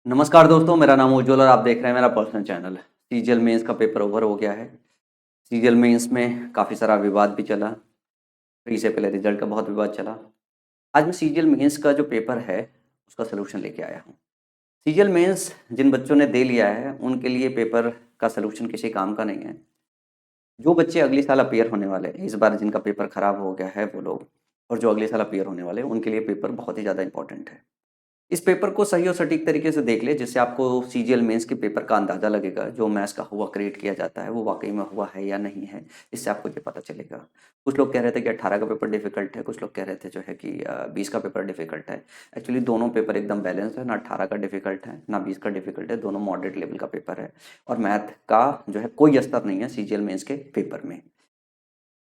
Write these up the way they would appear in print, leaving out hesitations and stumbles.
नमस्कार दोस्तों, मेरा नाम उज्ज्वल और आप देख रहे हैं मेरा पर्सनल चैनल। सीजीएल मेंस का पेपर ओवर हो गया है। सीजीएल मेंस में काफ़ी सारा विवाद भी चला। प्री से पहले रिजल्ट का बहुत विवाद चला। आज मैं सीजीएल मेंस का जो पेपर है उसका सलूशन लेके आया हूँ। सीजीएल मेंस जिन बच्चों ने दे लिया है उनके लिए पेपर का सलूशन किसी काम का नहीं है। जो बच्चे अगले साल अपीयर होने वाले हैं, इस बार जिनका पेपर खराब हो गया है वो लोग, और जो अगले साल अपीयर होने वाले हैं उनके लिए पेपर बहुत ही ज़्यादा इंपॉर्टेंट है। इस पेपर को सही और सटीक तरीके से देख ले, जिससे आपको सीजीएल मेंस के पेपर का अंदाज़ा लगेगा। जो मैथ्स का हुआ क्रिएट किया जाता है वो वाकई में हुआ है या नहीं है, इससे आपको ये पता चलेगा। कुछ लोग कह रहे थे कि 18 का पेपर डिफिकल्ट है, कुछ लोग कह रहे थे जो है कि 20 का पेपर डिफिकल्ट है। एक्चुअली दोनों पेपर एकदम बैलेंस है, ना 18 का डिफिकल्ट है ना 20 का डिफिकल्ट है, दोनों मॉडरेट लेवल का पेपर है। और मैथ का जो है कोई अस्तर नहीं है सीजीएल मेंस के पेपर में।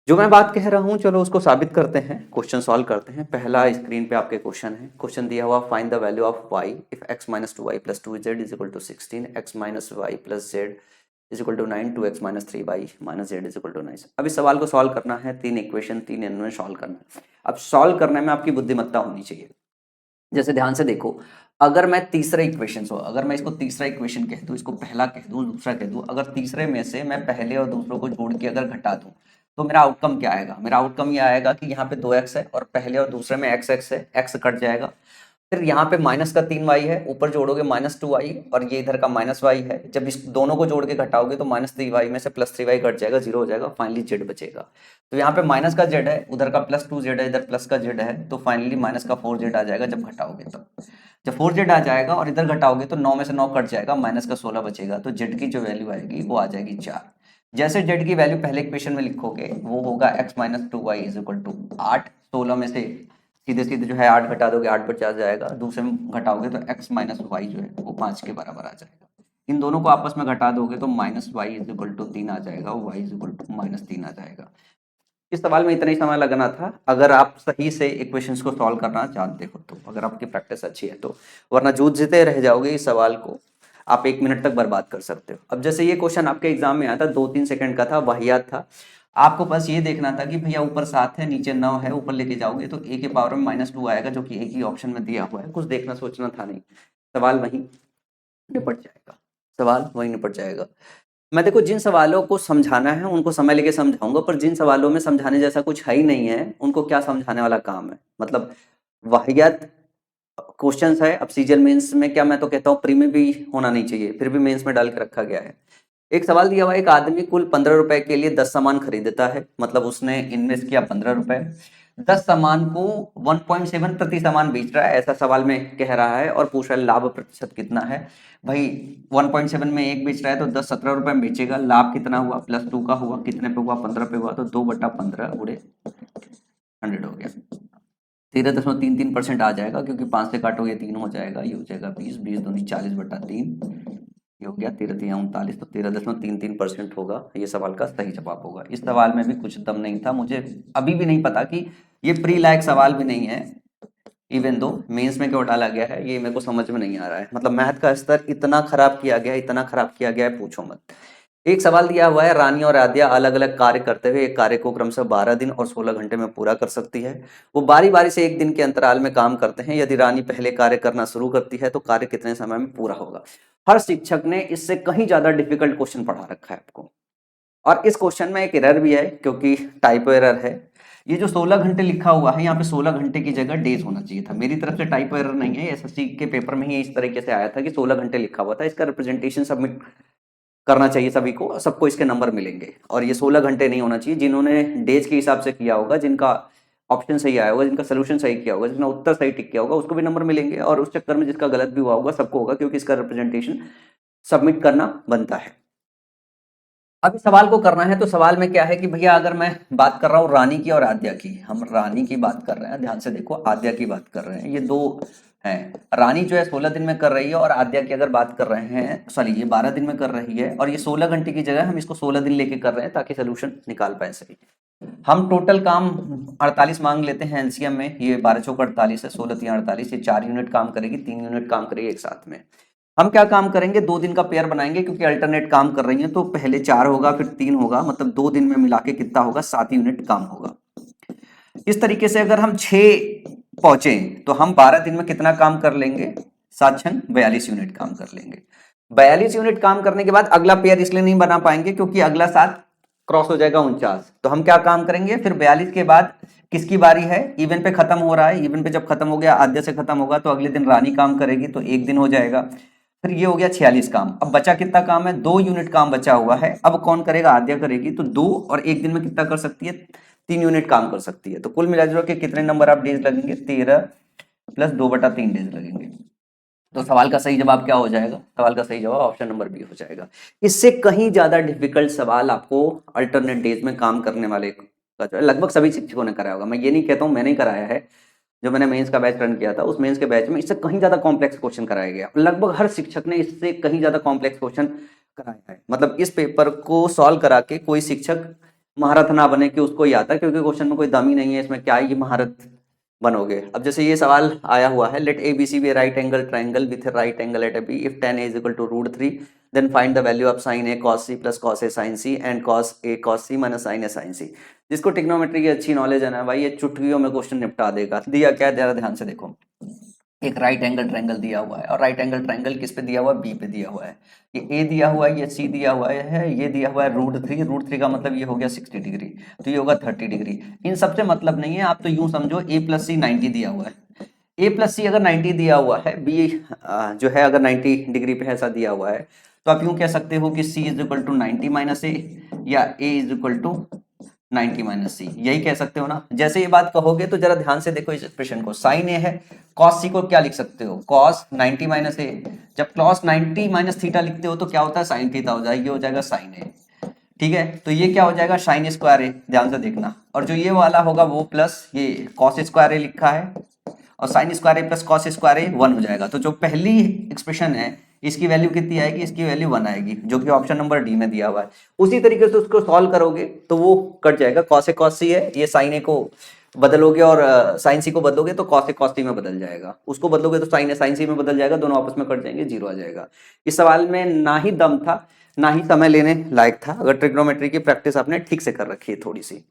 जो मैं बात कह रहा हूँ चलो उसको साबित करते हैं, क्वेश्चन सॉल्व करते हैं। पहला स्क्रीन पे आपके क्वेश्चन है। क्वेश्चन दिया हुआ, find the value of y if x minus 2y plus 2z is equal to 16, x minus y plus z is equal to 9, 2x minus 3y minus z is equal to 9। अब इस सवाल को solve करना है, 3 equation 3 इनमें solve करना है। अब सॉल्व करने में आपकी बुद्धिमत्ता होनी चाहिए। जैसे ध्यान से देखो, अगर मैं तीसरा इक्वेशन अगर मैं इसको तीसरा इक्वेशन कह दूं, इसको पहला कह दूं, दूसरा कह दूं, अगर तीसरे में से मैं पहले और दूसरों को जोड़ के अगर घटा दूं तो मेरा आउटकम क्या आएगा? मेरा आउटकम ये आएगा कि यहाँ पे 2x है और पहले और दूसरे में x है, x कट जाएगा। फिर यहाँ पे माइनस का 3y है, ऊपर जोड़ोगे माइनस 2y और ये इधर का माइनस y है। जब इस दोनों को जोड़ के घटाओगे तो माइनस 3y में से प्लस 3y कट जाएगा, 0 हो जाएगा। फाइनली z बचेगा। तो यहाँ पे माइनस का z है, उधर का प्लस 2z है, इधर प्लस का z है, तो फाइनली माइनस का 4z आ जाएगा जब घटाओगे। तब जब 4z आ जाएगा और इधर घटाओगे तो 9 में से 9 कट जाएगा, माइनस का 16 बचेगा। तो z की जो वैल्यू आएगी वो आ जाएगी 4। जैसे z की वैल्यू पहले इक्वेशन में लिखोगे वो होगा x minus 2y is equal to 8। 16 में से सीधे सीधे जो है 8 घटा दोगे, 8 बचा जाएगा। दूसरे में घटाओगे तो x माइनस वाई जो है वो 5 के बराबर आ जाएगा। इन दोनों को आपस में घटा दोगे तो minus y is equal to 3 आ जाएगा, y is equal to minus 3 आ जाएगा। इस सवाल में इतना ही समय लगना था, अगर आप सही से इक्वेशंस को सॉल्व करना जानते हो तो, अगर आपकी प्रैक्टिस अच्छी है तो। वरना जूझते रह जाओगे। इस सवाल को आप 1 मिनट तक बर्बाद कर सकते हो। अब जैसे ये क्वेश्चन आपके एग्जाम में आया था, 2-3 सेकंड का था, वाहियात था। आपको बस ये देखना था कि भैया ऊपर 7 है नीचे 9 है, ऊपर लेके जाओगे तो a के पावर में माइनस 2 आएगा, जो कि एक ही ऑप्शन में दिया हुआ है। कुछ देखना सोचना था नहीं, सवाल वहीं निपट जाएगा। सवाल वहीं निपट जाएगा। मैं देखो, जिन सवालों को समझाना है उनको समय लेके समझाऊंगा, पर जिन सवालों में समझाने जैसा कुछ है ही नहीं है उनको क्या समझाने वाला काम है? मतलब वाहियात क्वेश्चंस है। अब सीजीएल मेंस में क्या, मैं तो कहता हूँ प्री में भी होना नहीं चाहिए, फिर भी मेंस में डाल के रखा गया है। एक सवाल दिया हुआ है, एक आदमी कुल 15 रुपए के लिए 10 सामान खरीदता है, मतलब उसने इन्वेस्ट किया 15 रुपए, 10 सामान को 1.7 प्रति सामान बेच रहा है, ऐसा सवाल में कह रहा है। और पूछ रहा है लाभ प्रतिशत कितना है। भाई 1.7 में एक बेच रहा है तो 10 17 रुपए में बेचेगा। लाभ कितना हुआ? प्लस 2 का हुआ, कितने पे हुआ? 15 पे हुआ, तो 2/15 उड़े 100 हो गया। 13.33% आ जाएगा, क्योंकि 5 से काटोगे 3 हो जाएगा, ये हो जाएगा 20, 20 दूनी 40/3, ये हो गया 13×3 = 39, तो 13.33% होगा। ये सवाल का सही जवाब होगा। इस सवाल में भी कुछ दम नहीं था, मुझे अभी भी नहीं पता कि ये प्री लायक सवाल भी नहीं है। इवन दो मेंस में क्यों डाला गया है ये मेरे को समझ में नहीं आ रहा है। मतलब मैथ का स्तर इतना खराब किया गया है, इतना खराब किया गया है, पूछो मत। एक सवाल दिया हुआ है, रानी और आद्या अलग अलग कार्य करते हुए एक कार्य को क्रमशः 12 दिन और 16 घंटे में पूरा कर सकती है। वो बारी बारी से 1 दिन के अंतराल में काम करते हैं। यदि रानी पहले कार्य करना शुरू करती है तो कार्य कितने समय में पूरा होगा? हर शिक्षक ने इससे कहीं ज्यादा डिफिकल्ट क्वेश्चन पढ़ा रखा है आपको। और इस क्वेश्चन में एक एरर भी है, क्योंकि टाइपो एरर है। ये जो 16 घंटे लिखा हुआ है, यहाँ पे 16 घंटे की जगह डेज होना चाहिए था। मेरी तरफ से टाइपो एरर नहीं है, एसएससी के पेपर में ही इस तरीके से आया था कि 16 घंटे लिखा हुआ था। इसका रिप्रेजेंटेशन सबमिट करना चाहिए सभी को, सबको इसके नंबर मिलेंगे। और ये 16 घंटे नहीं होना चाहिए। जिन्होंने डेज के हिसाब से किया होगा, जिनका ऑप्शन सही आया होगा, जिनका सोल्यूशन सही किया होगा, जिसने उत्तर सही टिक किया होगा, उसको भी नंबर मिलेंगे। और उस चक्कर में जिसका गलत भी हुआ होगा सबको होगा, क्योंकि इसका रिप्रेजेंटेशन सबमिट करना बनता है। अब इस सवाल को करना है तो सवाल में क्या है कि भैया अगर मैं बात कर रहा हूँ रानी की और आद्या की, हम रानी की बात कर रहे हैं, ध्यान से देखो, आद्या की बात कर रहे हैं, ये दो हैं। रानी जो है 16 दिन में कर रही है, और आद्या की अगर बात कर रहे हैं, सॉरी, ये 12 दिन में कर रही है, और ये 16 घंटे की जगह हम इसको 16 दिन लेके कर रहे हैं ताकि सोल्यूशन निकाल पाए सही। हम टोटल काम 48 मांग लेते हैं एलसीएम में। ये 12 चौक 48 है, 16 3 48, ये 4 यूनिट काम करेगी, 3 यूनिट काम करेगी एक साथ में। हम क्या काम करेंगे, 2 दिन का पेयर बनाएंगे, क्योंकि अल्टरनेट काम कर रही है, तो पहले 4 होगा फिर 3 होगा, मतलब 2 दिन में मिला के कितना होगा? 7 यूनिट काम होगा। इस तरीके से अगर हम 6 पहुंचे तो हम 12 दिन में कितना काम कर लेंगे? 7 छंग 42 यूनिट काम कर लेंगे। 42 यूनिट काम करने के बाद अगला पेयर इसलिए नहीं बना पाएंगे क्योंकि अगला 7 क्रॉस हो जाएगा 49। तो हम क्या काम करेंगे, फिर 42 के बाद किसकी बारी है, इवन पे खत्म हो रहा है, इवन पे जब खत्म हो गया आद्य से खत्म होगा तो अगले दिन रानी काम करेगी तो एक दिन हो जाएगा। फिर ये हो गया 46 काम। अब बचा कितना काम है, 2 यूनिट काम बचा हुआ है। अब कौन करेगा, आद्या करेगी। तो 2 और एक दिन में कितना कर सकती है, 3 यूनिट काम कर सकती है। तो कुल मिलाजुला के कितने नंबर ऑफ डेज लगेंगे, 13 प्लस 2/3 डेज लगेंगे। तो सवाल का सही जवाब क्या हो जाएगा, सवाल का सही जवाब ऑप्शन नंबर बी हो जाएगा। इससे कहीं ज्यादा डिफिकल्ट सवाल आपको अल्टरनेट डेज में काम करने वाले का जो है लगभग सभी शिक्षकों ने कराया होगा। मैं ये नहीं कहता हूँ मैंने ही कराया है, जो मैंने मेंस का बैच रन किया था उस मेंस के बैच में इससे कहीं ज्यादा कॉम्प्लेक्स क्वेश्चन कराया गया। लगभग हर शिक्षक ने इससे कहीं ज्यादा कॉम्प्लेक्स क्वेश्चन कराया है। मतलब इस पेपर को सॉल्व करा के कोई शिक्षक महारथ ना बने कि उसको ही आता, क्योंकि क्वेश्चन में कोई दम ही नहीं है, इसमें क्या ये महारथ बनोगे। अब जैसे ये सवाल आया हुआ है, let A B C be right angle triangle with right angle at A B if tan a is equal to √3 then find the value of sin a cos c plus cos a sin c and cos a cos c minus sin a sin c। जिसको trigonometry की अच्छी knowledge है ना भाई, ये चुटकियों में question निपटा देगा। दिया क्या है, जरा ध्यान से देखो, एक राइट एंगल ट्रायंगल दिया हुआ है और राइट एंगल ट्रायंगल किस पे दिया हुआ है, बी पे दिया हुआ है। ये ए दिया हुआ है, ये सी दिया हुआ है, ये दिया हुआ है √3। √3 का मतलब ये हो गया 60 डिग्री, तो ये होगा 30 डिग्री। इन सबसे मतलब नहीं है, आप तो यूं समझो a प्लस सी 90 दिया हुआ है। a प्लस सी अगर 90 दिया हुआ है, b जो है अगर 90 डिग्री पे ऐसा दिया हुआ है, तो आप यूं कह सकते हो कि c is equal to 90 minus A या a is equal to 90 minus C, यही कह सकते हो ना। जैसे ये बात कहोगे तो जरा ध्यान से देखो इस एक्सप्रेशन को, साइन ए है, कॉस सी को क्या लिख सकते हो, कॉस 90 माइनस ए। जब कॉस 90 माइनस थीटा लिखते हो तो क्या होता है, साइन थीटा हो जाएगा, ये हो जाएगा साइन ए। ठीक है, तो ये क्या हो जाएगा, साइन स्क्वायर ए, ध्यान से देखना। और जो ये वाला होगा वो प्लस ये कॉस स्क्वायर ए लिखा है, और साइन स्क्वायर ए प्लस कॉस स्क्वायर ए 1 हो जाएगा। तो जो पहली एक्सप्रेशन है इसकी वैल्यू कितनी आएगी, इसकी वैल्यू 1 आएगी, जो कि ऑप्शन नंबर डी में दिया हुआ है। उसी तरीके से उसको सॉल्व करोगे तो वो कट जाएगा, कॉस ए कॉस सी है, ये साइन ए को बदलोगे और साइन सी को बदलोगे तो कॉस ए कॉस सी में बदल जाएगा, उसको बदलोगे तो साइन ए साइन सी में बदल जाएगा, दोनों आपस में कट जाएंगे, 0 आ जाएगा। इस सवाल में ना ही दम था ना ही समय लेने लायक था, अगर ट्रिग्नोमेट्री की प्रैक्टिस आपने ठीक से कर रखी है थोड़ी सी।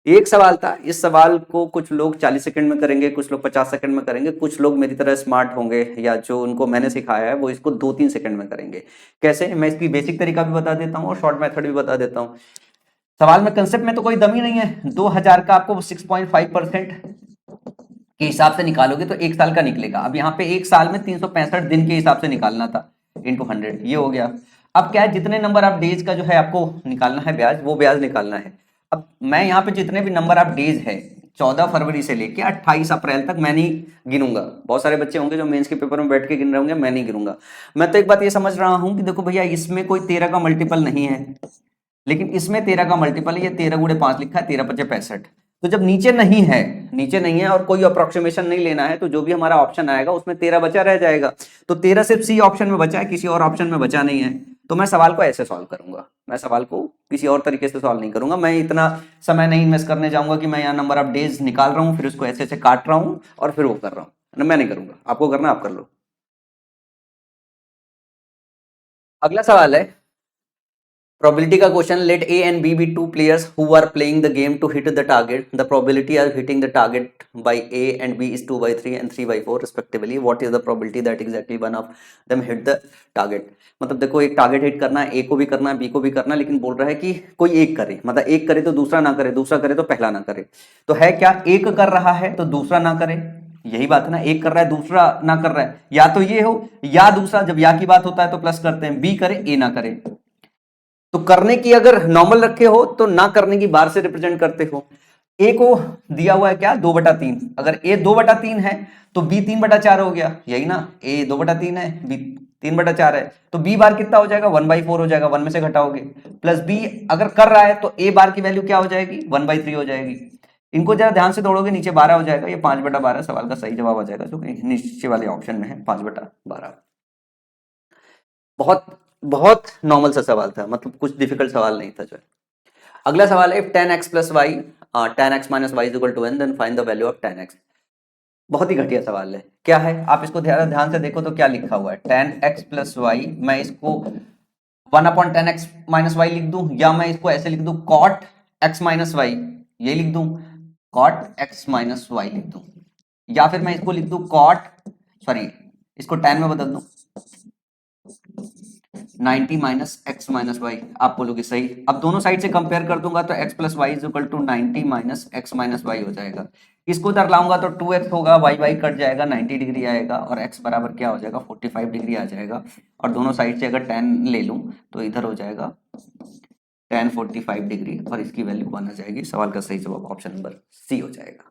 एक सवाल था, इस सवाल को कुछ लोग 40 सेकंड में करेंगे, कुछ लोग 50 सेकंड में करेंगे, कुछ लोग मेरी तरह स्मार्ट होंगे या जो उनको मैंने सिखाया है वो इसको 2-3 सेकंड में करेंगे। कैसे, मैं इसकी बेसिक तरीका भी बता देता हूँ और शॉर्ट मेथड भी बता देता हूँ। सवाल में कंसेप्ट में तो कोई दम ही नहीं है, 2000 का आपको 6.5% के हिसाब से निकालोगे तो 1 साल का निकलेगा। अब यहाँ पे 1 साल में 365 दिन के हिसाब से निकालना था, इंटू 100, ये हो गया। अब क्या है, जितने नंबर ऑफ डेज का जो है आपको निकालना है ब्याज, वो ब्याज निकालना है। अब मैं यहाँ पे जितने भी नंबर ऑफ डेज है 14 फरवरी से लेके 28 अप्रैल तक मैं नहीं गिनूंगा। बहुत सारे बच्चे होंगे जो मेंस के पेपर में बैठ के गिन रहे होंगे, मैं नहीं गिनूंगा। मैं तो एक बात ये समझ रहा हूँ कि देखो भैया, इसमें कोई 13 का मल्टीपल नहीं है, लेकिन इसमें 13 का मल्टीपल है, ये 13 गुणे 5 लिखा है, 13 पचे 65। तो जब नीचे नहीं है और कोई अप्रोक्सीमेशन नहीं लेना है, तो जो भी हमारा ऑप्शन आएगा उसमें 13 बचा रह जाएगा। तो 13 सिर्फ सी ऑप्शन में बचा है, किसी और ऑप्शन में बचा नहीं है। तो मैं सवाल को ऐसे सॉल्व करूंगा, मैं सवाल को किसी और तरीके से सॉल्व नहीं करूंगा। मैं इतना समय नहीं इन्वेस्ट करने जाऊंगा कि मैं यहाँ नंबर ऑफ डेज निकाल रहा हूँ फिर उसको ऐसे ऐसे काट रहा हूँ और फिर वो कर रहा हूँ, मैं नहीं करूंगा। आपको करना आप कर लो। अगला सवाल है प्रोबेबिलिटी का question, let A and B be two players who are playing the game to hit the target, the probability of hitting the target by A and B is 2/3 and 3/4 respectively, what is the probability that exactly one of them hit the target. मतलब देखो, एक target hit करना है, ए को भी करना है B को भी करना है, लेकिन बोल रहा है कि कोई एक करे, मतलब एक करे तो दूसरा ना करे, दूसरा करे तो पहला ना करे। तो है क्या, एक कर रहा है तो दूसरा ना करे, यही बात है ना, एक कर रहा है दूसरा ना कर रहा है, या तो ये हो या दूसरा, जब या की बात होता है तो प्लस करते हैं, बी करे ए ना करे। तो करने की अगर नॉर्मल रखे हो तो ना करने की बार से रिप्रेजेंट करते हो। ए को दिया हुआ है क्या, 2/3, अगर ए 2/3 है तो बी 3/4 हो गया, यही ना, ए 2/3 है, बी 3/4 है, तो बी बार कितना हो जाएगा, 1/4 हो जाएगा, 1 में से घटाओगे, प्लस बी अगर कर रहा है तो ए बार की वैल्यू क्या हो जाएगी, 1/3 हो जाएगी। इनको जरा ध्यान से दौड़ोगे, नीचे 12 हो जाएगा, ये 5/12 सवाल का सही जवाब आ जाएगा, जो कि नीचे वाले ऑप्शन में है 5/12। बहुत बहुत नॉर्मल सा सवाल था, मतलब कुछ डिफिकल्ट सवाल नहीं था जो है। अगला सवाल है, tan x plus y tan x minus y is equal to n then find the value of tan x। बहुत ही घटिया सवाल है। क्या है, आप इसको ध्यान से देखो तो क्या लिखा हुआ है, tan x प्लस वाई, मैं इसको 1/tan x माइनस वाई लिख दूं, या मैं इसको ऐसे लिख दूं cot x माइनस वाई, ये लिख दूं cot x माइनस वाई लिख दूं, या फिर मैं इसको लिख दूं इसको 10 में बदल दूं, 90 माइनस एक्स माइनस वाई, आप बोलोगे सही। अब दोनों साइड से कंपेयर कर दूंगा तो x plus y is equal to 90 minus x minus y हो जाएगा। इसको उधर लाऊंगा तो 2x होगा, वाई वाई कट जाएगा, 90 डिग्री आएगा और x बराबर क्या हो जाएगा, 45 डिग्री आ जाएगा। और दोनों साइड से अगर 10 ले लूं तो इधर हो जाएगा tan 45 डिग्री और इसकी वैल्यू 1 आ जाएगी। सवाल का सही जवाब ऑप्शन नंबर सी हो जाएगा।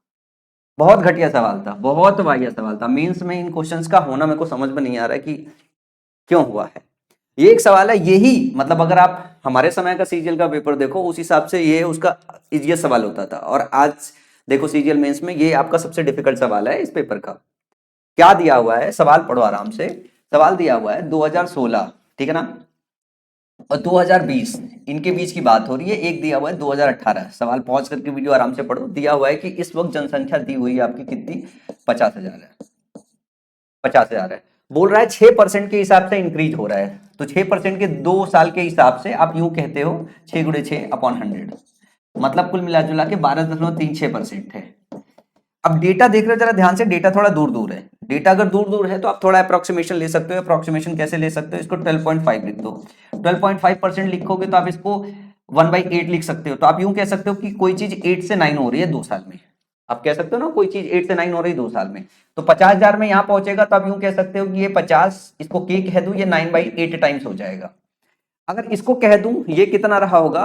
बहुत घटिया सवाल था, बहुत वाहिया सवाल था। मीन्स में इन क्वेश्चंस का होना मेरे को समझ में नहीं आ रहा है कि क्यों हुआ है। ये एक सवाल है, यही मतलब अगर आप हमारे समय का सीजीएल का पेपर देखो उस हिसाब से ये उसका इजिएस्ट सवाल होता था, और आज देखो सीजीएल मेंस में ये आपका सबसे डिफिकल्ट सवाल है इस पेपर का। क्या दिया हुआ है, सवाल पढ़ो आराम से। सवाल दिया हुआ है 2016, ठीक है ना, और 2020 इनके बीच की बात हो रही है। एक दिया हुआ है 2018। सवाल पॉज करके वीडियो आराम से पढ़ो। दिया हुआ है कि इस वक्त जनसंख्या दी हुई है आपकी कितनी, 50,000 है, 50,000 है। बोल रहा है 6% के हिसाब से इंक्रीज हो रहा है, तो 6% के 2 साल के हिसाब से आप यूं कहते हो 6 गुणे 6 अपॉन 100, मतलब कुल मिला जुला के 12.36% है। अब डेटा देख रहे हो जरा ध्यान से, डेटा थोड़ा दूर दूर है। डेटा अगर दूर दूर है तो आप थोड़ा अप्रोक्सीमेशन ले सकते हो। अप्रोक्सीमेशन कैसे ले सकते हो, इसको 12.5 लिख दो। 12.5% लिखोगे तो आप इसको 1/8 लिख सकते हो। तो आप यूं कह सकते हो कि कोई चीज 8 से 9 हो रही है 2 साल में। आप कह सकते हो ना कोई चीज 8 से 9 हो रही है 2 साल में, तो 50,000 में यहां पहुंचेगा तो आप यूं कह सकते हो कि ये 50, इसको के कह दूं, ये 9/8 टाइम्स हो जाएगा। अगर इसको कह दूं ये कितना रहा होगा,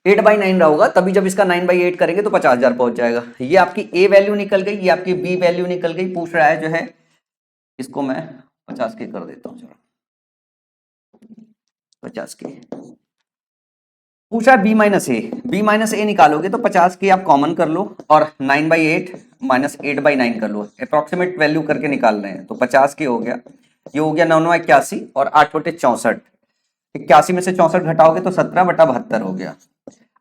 8/9 रहा होगा, तभी जब इसका 9/8 करेंगे तो 50,000 पहुंच जाएगा। ये आपकी ए वैल्यू निकल गई, ये आपकी बी वैल्यू निकल गई। पूछ रहा है जो है, इसको मैं 50 के कर देता हूं, जरा 50 के पूछा है। बी माइनस ए निकालोगे तो 50 की आप कॉमन कर लो और 9/8 माइनस 8/9 कर लो। अप्रोक्सीमेट वैल्यू करके निकाल रहे हैं तो 50 के हो गया, ये हो गया 9×9 = 81 और 8/64। 81 में से 64 घटाओगे तो 17/72 हो गया।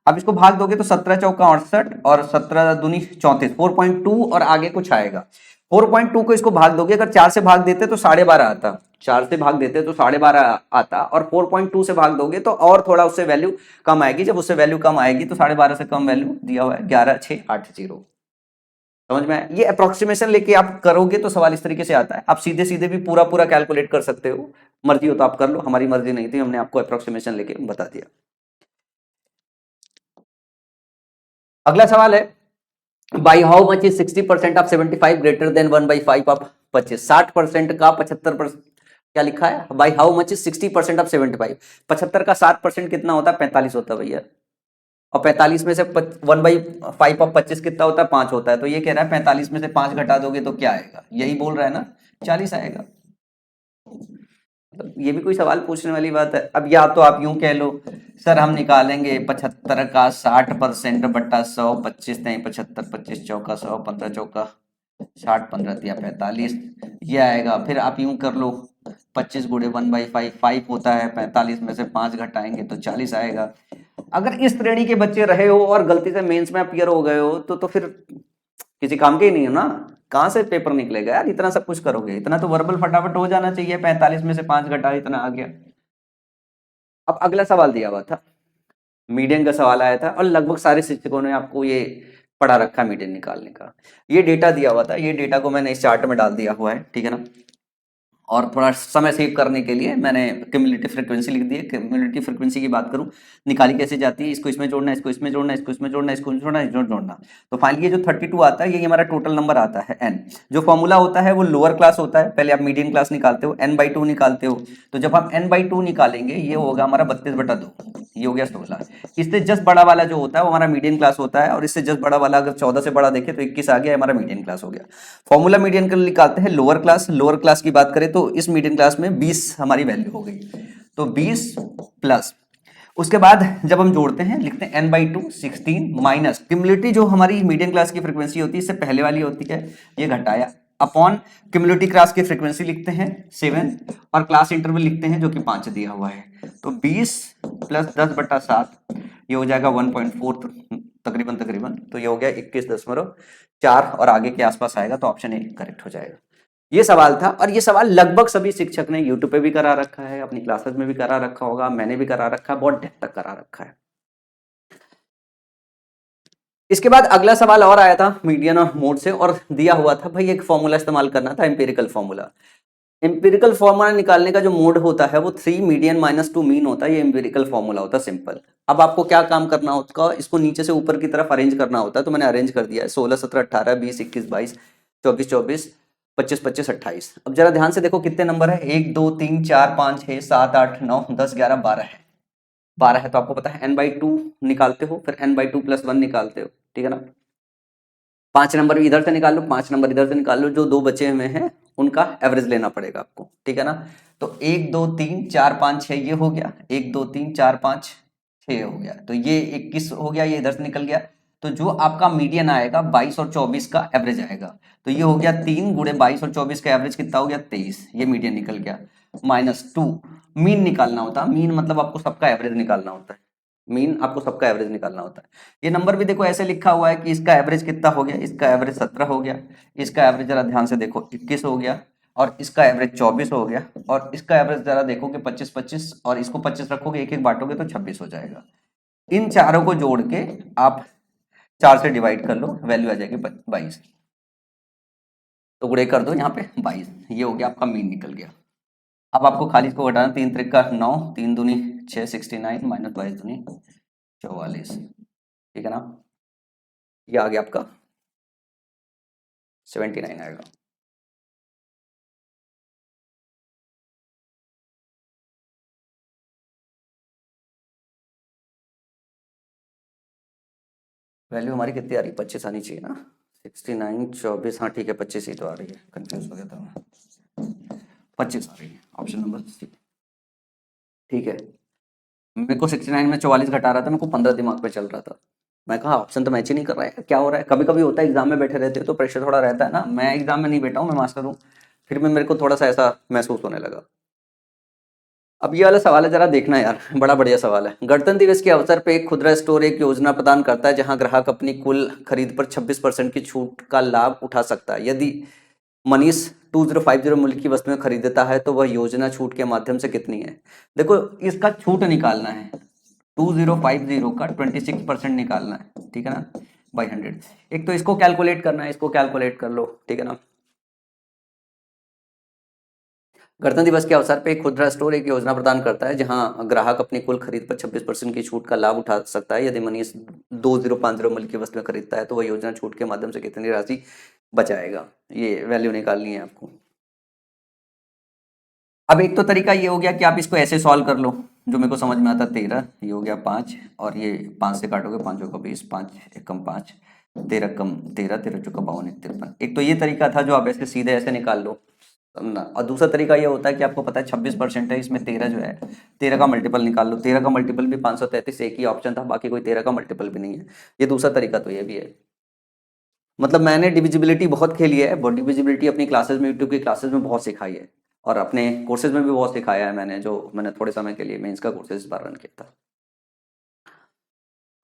अब इसको भाग दोगे तो 17×4 = 68 और 17×2 = 34, 4.2 और आगे कुछ आएगा। 4.2 को इसको भाग दोगे, अगर 4 से भाग देते तो 12.5 आता, 4 से भाग देते तो 12.5 आता, और 4.2 से भाग दोगे तो और थोड़ा उससे वैल्यू कम आएगी। जब उससे वैल्यू कम आएगी तो 12.5 से कम वैल्यू दिया हुआ है 11,680। समझ में आया? ये अप्रोक्सीमेशन लेके आप करोगे तो सवाल इस तरीके से आता है। आप सीधे सीधे भी पूरा पूरा कैलकुलेट कर सकते हो, मर्जी हो तो आप कर लो, हमारी मर्जी नहीं थी, हमने आपको अप्रोक्सीमेशन लेके बता दिया। अगला सवाल है, by how much is 60% of 75 greater than 1/5 of 25। 60% का 75% क्या लिखा है, by how much is 60% of 75। 75 का 7% कितना होता है, 45 होता है भैया। और 45 में से 1/5 ऑफ 25 कितना होता है, 5 होता है। तो ये कह रहा है 45 में से 5 घटा दोगे तो क्या आएगा, यही बोल रहा है ना, 40 आएगा। मतलब ये भी कोई सवाल पूछने वाली बात है। अब या तो आप यूं कह लो, सर हम निकालेंगे 75 का 60% बटा 100, 25 नहीं 75, 25 चौका 100, 15 चौका 60, 15 या 45, ये आएगा। फिर आप यूं कर लो, 25 गुणे 1/5 5 होता है, 45 में से 5 घटाएंगे तो 40 आएगा। अगर इस श्रेणी के बच्चे रहे हो और गलती से मेंस में अपियर हो गए हो तो फिर किसी काम के ही नहीं हो ना। कहां से पेपर निकलेगा यार, इतना सब कुछ करोगे, इतना तो वर्बल फटाफट हो जाना चाहिए। 45 में से 5 घटा, इतना आ गया। अब अगला सवाल दिया हुआ था, मीडियन का सवाल आया था, और लगभग सारे शिक्षकों ने आपको ये पढ़ा रखा मीडियन निकालने का। ये डेटा दिया हुआ था, ये डेटा को मैंने इस चार्ट में डाल दिया हुआ है, ठीक है ना। और थोड़ा समय सेव करने के लिए मैंने क्यूमुलेटिव फ्रीक्वेंसी लिख दी है। क्यूमुलेटिव फ्रीक्वेंसी की बात करूं, निकाली कैसे जाती है, इसको इसमें जोड़ना, इसको इसमें जोड़ना, इसको इसमें जोड़ना, इसको जोड़ना, इसको जोड़ना। तो फाइनली ये जो 32 आता है, ये हमारा टोटल नंबर आता है n। जो फॉर्मूला होता है वो लोअर क्लास होता है, पहले आप मीडियन क्लास निकालते हो, n/2 निकालते हो। तो जब हम n/2 निकालेंगे, ये होगा हमारा 32/2, ये हो गया 16। इससे जस्ट बड़ा वाला जो होता है वो हमारा मीडियन क्लास होता है, और इससे जस्ट बड़ा वाला अगर 14 से बड़ा देखे तो 21 आ गया, हमारा मीडियन क्लास हो गया। फॉर्मूला मीडियन का निकालते हैं लोअर क्लास। लोअर क्लास की बात करें तो इस मीडियन क्लास में 20 हमारी वैल्यू हो गई, तो 20 प्लस, उसके बाद जब हम जोड़ते हैं लिखते हैं n/2 16 माइनस क्यूमुलेटिव जो हमारी मीडियन क्लास की फ्रीक्वेंसी होती है, इससे पहले वाली होती है, ये घटाया, अपॉन क्यूमुलेटिव क्लास की फ्रीक्वेंसी लिखते हैं 7, और क्लास इंटरवल लिखते हैं जो कि 5 दिया हुआ है। तो 20 प्लस 10/7, ये हो जाएगा 1.4 तकरीबन तकरीबन, तो ये हो गया 21.4 और आगे के आसपास आएगा, तो ऑप्शन ए करेक्ट हो जाएगा। ये सवाल था, और ये सवाल लगभग सभी शिक्षक ने यूट्यूब पे भी करा रखा है, अपनी क्लासेस में भी करा रखा होगा, मैंने भी करा रखा है, बहुत डेप्थ तक करा रखा है। इसके बाद अगला सवाल और आया था मीडियन और मोड से, और दिया हुआ था भाई एक फॉर्मूला इस्तेमाल करना था, एम्पिरिकल फॉर्मूला। एम्पिरिकल फॉर्मूला निकालने का जो मोड होता है वो 3 मीडियन माइनस 2 मीन होता है, ये एम्पिरिकल फॉर्मूला होता है सिंपल। अब आपको क्या काम करना होता है, इसको नीचे से ऊपर की तरफ अरेंज करना होता है, तो मैंने अरेंज कर दिया है 16 17 18 20 21 22 24 24 25 25 28। अब जरा ध्यान से देखो कितने नंबर है, 1 2 3 4 5 6 7 8 9 10 11 12 है। 12 है तो आपको पता है n/2 निकालते हो, फिर n/2 + 1 निकालते हो, ठीक है ना। 5 नंबर इधर से निकाल लो, 5 नंबर इधर से निकाल लो, जो दो बचे हुए हैं उनका एवरेज लेना पड़ेगा आपको, ठीक है ना। तो 1 2 3 4 5 6 ये हो गया, 1 2 3 4 5 6 हो गया, तो ये 21 हो गया, ये इधर से निकल गया। तो जो आपका मीडियन आएगा 22 और 24 का एवरेज आएगा, तो ये हो गया 3 गुणे 22 और 24 का एवरेज कितना हो गया 23, ये मीडियन निकल गया। -2 मीन निकालना होता है, मीन मतलब आपको सबका एवरेज निकालना होता है, मीन आपको सबका एवरेज निकालना होता है। ये नंबर भी देखो ऐसे लिखा हुआ है कि इसका एवरेज कितना हो गया, इसका एवरेज 17 हो गया, इसका एवरेज जरा ध्यान से देखो 21 हो गया, और इसका एवरेज 24 हो गया, और इसका एवरेज जरा देखोगे 25 25, और इसको 25 रखोगे एक एक बांटोगे तो 26 हो जाएगा। इन चारों को जोड़ के आप 4 से डिवाइड कर लो, वैल्यू आ जाएगी 22, तो गुणे कर दो यहाँ पे 22, ये हो गया आपका मीन निकल गया। अब आपको खाली इसको घटाना, 3 त्रिक 9, 3 दूनी 6 69 माइनस 22 दूनी 44, ठीक है ना। ये आ गया आपका 79 आएगा। वैल्यू हमारी कितनी आ रही है, 25 आनी चाहिए ना, 69 24, हाँ ठीक है 25 ही तो आ रही है, कंफ्यूज हो गया था मैं, 25 आ रही है, ऑप्शन नंबर सी, ठीक है। मेरे को 69 में 44 घटा रहा था, मेरे को 15 दिमाग पे चल रहा था, मैं कहा ऑप्शन तो मैच ही नहीं कर रहा है, क्या हो रहा है। कभी कभी होता है एग्जाम में बैठे रहते हैं तो प्रेशर थोड़ा रहता है ना, मैं एग्जाम में नहीं बैठा हूँ, मैं मास्टर हूँ, फिर भी मेरे को थोड़ा सा ऐसा महसूस होने लगा। अब ये वाला सवाल है, जरा देखना यार, बड़ा बढ़िया सवाल है। गणतंत्र दिवस के अवसर पे एक खुदरा स्टोर एक योजना प्रदान करता है जहां ग्राहक अपनी कुल खरीद पर 26% की छूट का लाभ उठा सकता है। यदि मनीष 2050 मूल्य की वस्तुएं खरीदता है तो वह योजना छूट के माध्यम से कितनी है। देखो इसका छूट निकालना है, 2050 का 26% निकालना है, ठीक है ना, बाई 100। एक तो इसको कैलकुलेट करना है, इसको कैलकुलेट कर लो, ठीक है ना। गणतंत्र दिवस के अवसर पर एक खुदरा स्टोर एक योजना प्रदान करता है जहां ग्राहक अपनी कुल खरीद पर 26% की छूट का लाभ उठा सकता है। यदि मनीष 2050 मूल्य की वस्तुएं खरीदता है तो वह योजना छूट के माध्यम से कितनी राशि बचाएगा, ये वैल्यू निकालनी है आपको। अब एक तो तरीका ये हो गया कि आप इसको ऐसे सॉल्व कर लो, जो मेरे को समझ में आता, 13 ये हो गया 5, और ये 5 से काटोगे 5 का 20, 5 एक कम 5, 13 कम 13, 13 चौका 52, 53। एक तो ये तरीका था जो आप ऐसे सीधे ऐसे निकाल लो ना, और दूसरा तरीका ये होता है कि आपको पता है 26% है, इसमें 13 जो है 13 का मल्टीपल निकाल लो, 13 का मल्टीपल भी 533, एक ही ऑप्शन था, बाकी कोई 13 का मल्टीपल भी नहीं है। ये दूसरा तरीका तो ये भी है। मतलब मैंने डिविजिबिलिटी बहुत खेली है, बहुत डिविजिबिलिटी अपनी क्लासेस में, यूट्यूब की क्लासेस में बहुत सिखाई है, और अपने कोर्सेज में भी बहुत सिखाया है मैंने, जो मैंने थोड़े समय के लिए मेंस का कोर्सेज इस बार रन किया था।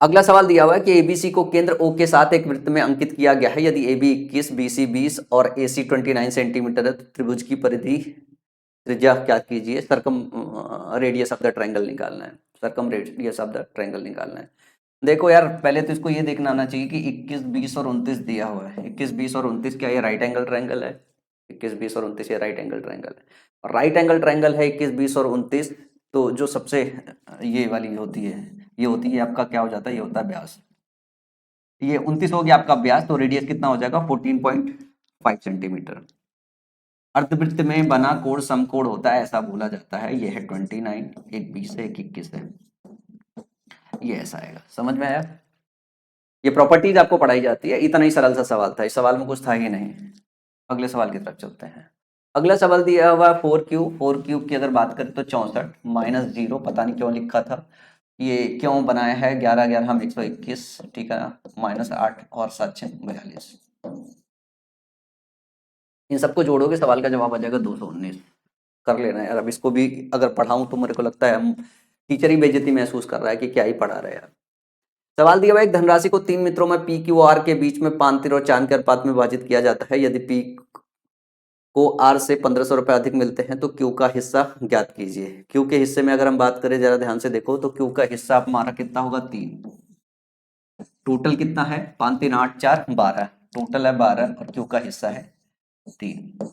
अगला सवाल दिया हुआ है कि एबीसी को केंद्र ओ के साथ एक वृत्त में अंकित किया गया है। यदि एबी 21, बीसी 20 और एसी 29 सेंटीमीटर है तो त्रिभुज की परिधि त्रिज्या क्या कीजिए, सरकम रेडियस ऑफ द ट्रायंगल निकालना है, सरकम रेडियस ऑफ द ट्रायंगल निकालना है। देखो यार पहले तो इसको ये देखना आना चाहिए कि 21 20 और 29 दिया हुआ है, 21 20 और 29 क्या ये राइट एंगल ट्रायंगल है, 21 20 और 29 ये राइट एंगल ट्रायंगल है, और राइट एंगल ट्रायंगल है 21 20 और 29, तो जो सबसे ये वाली होती है, ये होती है आपका क्या हो जाता है, ये होता है व्यास, ये 29 हो गया आपका व्यास, तो रेडियस कितना हो जाएगा 14.5 सेंटीमीटर। अर्धवृत्त में बना कोण समकोण होता है ऐसा बोला जाता है, ये है 29, एक 20 है एक 21 है, ये ऐसा आएगा, समझ में आया। ये प्रॉपर्टीज आपको पढ़ाई जाती है, इतना ही सरल सा सवाल था, इस सवाल में कुछ था ही नहीं। अगले सवाल की तरफ चलते हैं। अगला सवाल दिया हुआ 4 क्यूब की अगर बात करें तो 64 -0, पता नहीं क्यों लिखा था, ये क्यों बनाया है, 11 11 हम 121, ठीक है ना, -8 और 7 6 42, इन सबको जोड़ोगे सवाल का जवाब आ जाएगा 219। कर लेना यार, अब इसको भी अगर पढ़ाऊं तो मेरे को लगता है हम टीचर ही बेइज्जती महसूस कर रहा है कि क्या ही पढ़ा रहे हैं यार। सवाल दिया हुआ एक धनराशि को 3 मित्रों में पी क्यू आर के बीच में 5 तीर और चांद के अनुपात में विभाजित किया जाता है। यदि पी को आर से 1500 रुपए अधिक मिलते हैं तो क्यू का हिस्सा ज्ञात कीजिए। क्यू के हिस्से में अगर हम बात करें, जरा ध्यान से देखो, तो क्यू का हिस्सा हमारा कितना होगा 3, टोटल कितना है 5 3 8 4 12, टोटल है 12 और क्यू का हिस्सा है 3।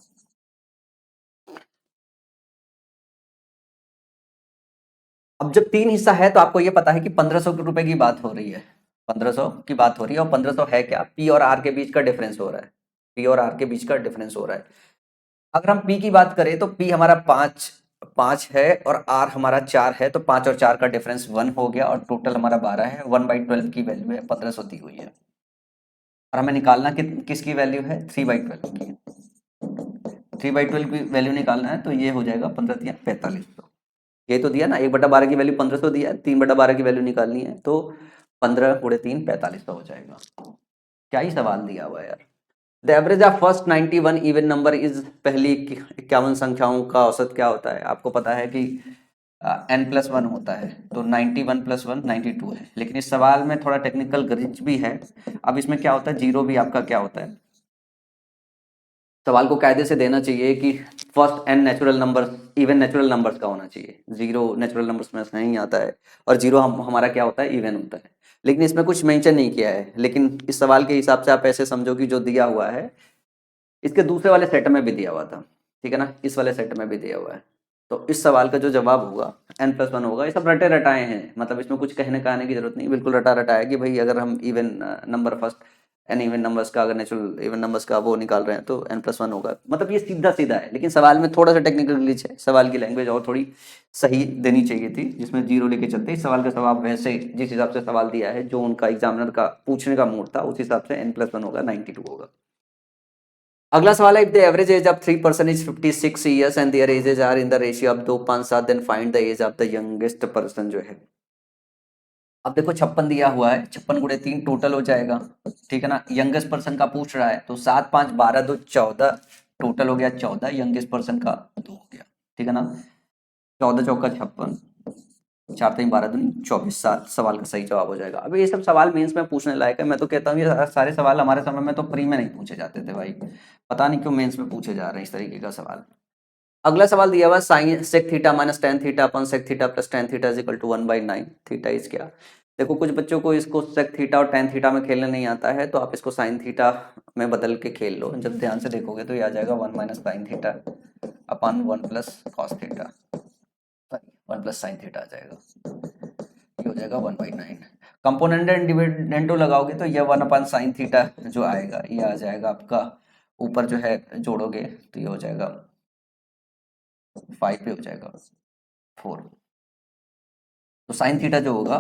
अब जब 3 हिस्सा है तो आपको ये पता है कि 1500 रुपए की बात हो रही है, 1500 की बात हो रही है, और 1500 है क्या, पी और आर के बीच का डिफरेंस हो रहा है, पी और आर के बीच का डिफरेंस हो रहा है। अगर हम पी की बात करें तो पी हमारा 5 है और आर हमारा 4 है, तो 5 और 4 का डिफरेंस 1 हो गया और टोटल हमारा 12 है। 1/12 की वैल्यू है 1500 दी हुई है, और हमें निकालना किसकी वैल्यू है 3/12 की। 3/12 की वैल्यू निकालना है तो ये हो जाएगा 15 या 4500। ये तो दिया ना, 1/12 की वैल्यू 1500 दिया है, 3/12 की वैल्यू निकालनी है तो 15 × 3 4500 हो जाएगा। क्या ही सवाल दिया हुआ है यार। The average of first 91 even number is, पहली 51 संख्याओं का औसत क्या होता है। आपको पता है कि n+1 होता है, तो 91 + 1 92 है, लेकिन इस सवाल में थोड़ा टेक्निकल ग्लिच भी है। अब इसमें क्या होता है, जीरो भी आपका क्या होता है, सवाल को कायदे से देना चाहिए कि first n natural number even natural numbers का होना चाहिए, जीरो नेचुरल नंबर्स में नहीं आता है, और जीरो हमारा क्या होता है, इवन होता है। लेकिन इसमें कुछ मेंशन नहीं किया है, लेकिन इस सवाल के हिसाब से आप ऐसे समझो कि जो दिया हुआ है इसके दूसरे वाले सेट में भी दिया हुआ था, ठीक है ना, इस वाले सेट में भी दिया हुआ है। तो इस सवाल का जो जवाब होगा n+1 होगा। ये सब रटे रटाए हैं, मतलब इसमें कुछ कहने का आने की जरूरत नहीं, बिल्कुल रटा रटाया कि भाई अगर हम even number first n even numbers का, अगर नेचुरल इवन नंबर्स का वो निकाल रहे हैं तो n+1 होगा। मतलब ये सीधा सीधा है, लेकिन सवाल में थोड़ा सा टेक्निकल ग्लिच है, सवाल की लैंग्वेज और थोड़ी सही देनी चाहिए थी, जिसमें जीरो लेके चलते। इस सवाल का जवाब वैसे जिस हिसाब से सवाल दिया है, जो उनका एग्जामिनर का पूछने का मूड था, उस हिसाब से n+1 होगा 92 होगा। अगला सवाल है, if the average age of 3 person is 56 years and their ages are in the ratio of 2 5 7, then find the age of the youngest person जो है। अब देखो 56 दिया हुआ है, 56 × 3 टोटल हो जाएगा, ठीक है ना। यंगेस्ट पर्सन का पूछ रहा है तो 7 5 12 2 14, टोटल हो गया 14, यंगेस्ट पर्सन का 2 हो गया, ठीक है ना। 14 चौका 56, 4 3 12 दूनी 24, 7 सवाल का सही जवाब हो जाएगा। अब ये सब सवाल मेंस में पूछने लायक है। मैं तो कहता हूँ ये सारे सवाल हमारे समय में तो प्री में नहीं पूछे जाते थे भाई, पता नहीं क्यों मेंस में पूछे जा रहे हैं इस तरीके का सवाल। अगला सवाल दिया हुआ, sine sec theta minus tan theta upon sec theta plus tan theta is equal to 1/9, theta is क्या। देखो कुछ बच्चों को इसको सेक थीटा और टेन थीटा में खेलने नहीं आता है, तो आप इसको साइन थीटा में बदल के खेल लो। जब ध्यान से देखोगे तो ये आ जाएगा 1 - sin थीटा अपन 1 + cos थीटा, 1 + sin थीटा आ जाएगा, ये हो जाएगा 1/9। कंपोनेंट एंड डिविडेंडो लगाओगे तो ये 1/sin थीटा जो आएगा ये आ जाएगा आपका, ऊपर जो है जोड़ोगे तो ये हो जाएगा 5 पे हो जाएगा 4, तो साइन थीटा जो होगा,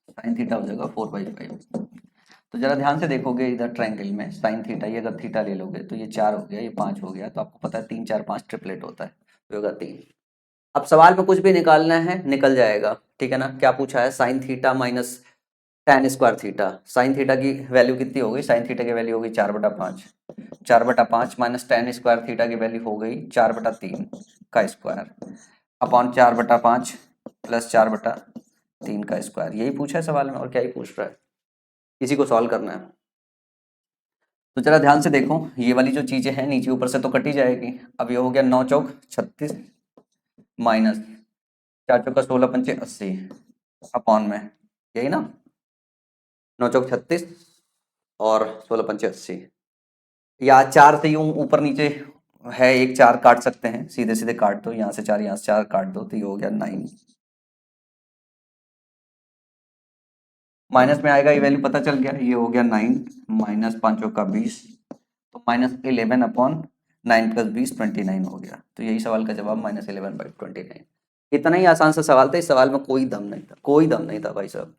साइन थीटा हो जाएगा 4/5। तो जरा ध्यान से देखोगे इधर ट्रायंगल में साइन थीटा, ये अगर थीटा ले लोगे तो ये 4 हो गया, ये 5 हो गया, तो आपको पता है 3 4 5 ट्रिपलेट होता है, तो होगा 3। अब सवाल में कुछ भी निकालना है निकल जाएगा, ठीक है ना। क्या पूछा है, sine theta minus tan square theta. Sine theta की वैल्यू कितनी हो गई, साइन थीटा की वैल्यू हो गई 4/5, 4/5 माइनस tan स्क्वायर थीटा की वैल्यू हो गई 4/3 का स्क्वायर अपॉन 4/5 प्लस 4/3 का स्क्वायर। यही पूछा है सवाल में, और क्या ही पूछ रहा है, इसी को सॉल्व करना है। तो जरा ध्यान से देखो, ये वाली जो चीजें हैं नीचे ऊपर से तो कटी जाएगी। अब ये हो गया 9 चौक 36 माइनस 4 चौका 16 पंचे 80 अपॉन में, यही ना, 9 चौक 36 और 16 पंचे 80, या 4 से यूं ऊपर नीचे है एक 4 काट सकते हैं, सीधे सीधे काट दो, यहाँ से 4 यहाँ से 4 काट दो, तो ये हो गया 9। माइनस में आएगा, ये वैल्यू पता चल गया, ये हो गया 9 माइनस 5 का 20, तो -11 अपॉन 9 + 20 29 हो गया। तो यही सवाल का जवाब -11/29। इतना ही आसान सा सवाल था, इस सवाल में कोई दम नहीं था, कोई दम नहीं था भाई साहब।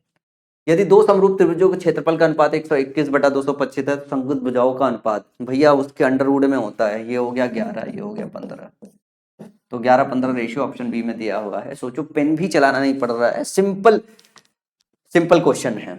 यदि दो समरूप त्रिभुजों के क्षेत्रफल का अनुपात 121/225 है, तो संयुक्त भुजाओं का अनुपात भैया उसके अंडर रूट में होता है। ये हो गया 11, ये हो गया 15, तो 11-15 रेशियो ऑप्शन बी में दिया हुआ है। सोचो पेन भी चलाना नहीं पड़ रहा है, सिंपल सिंपल क्वेश्चन है।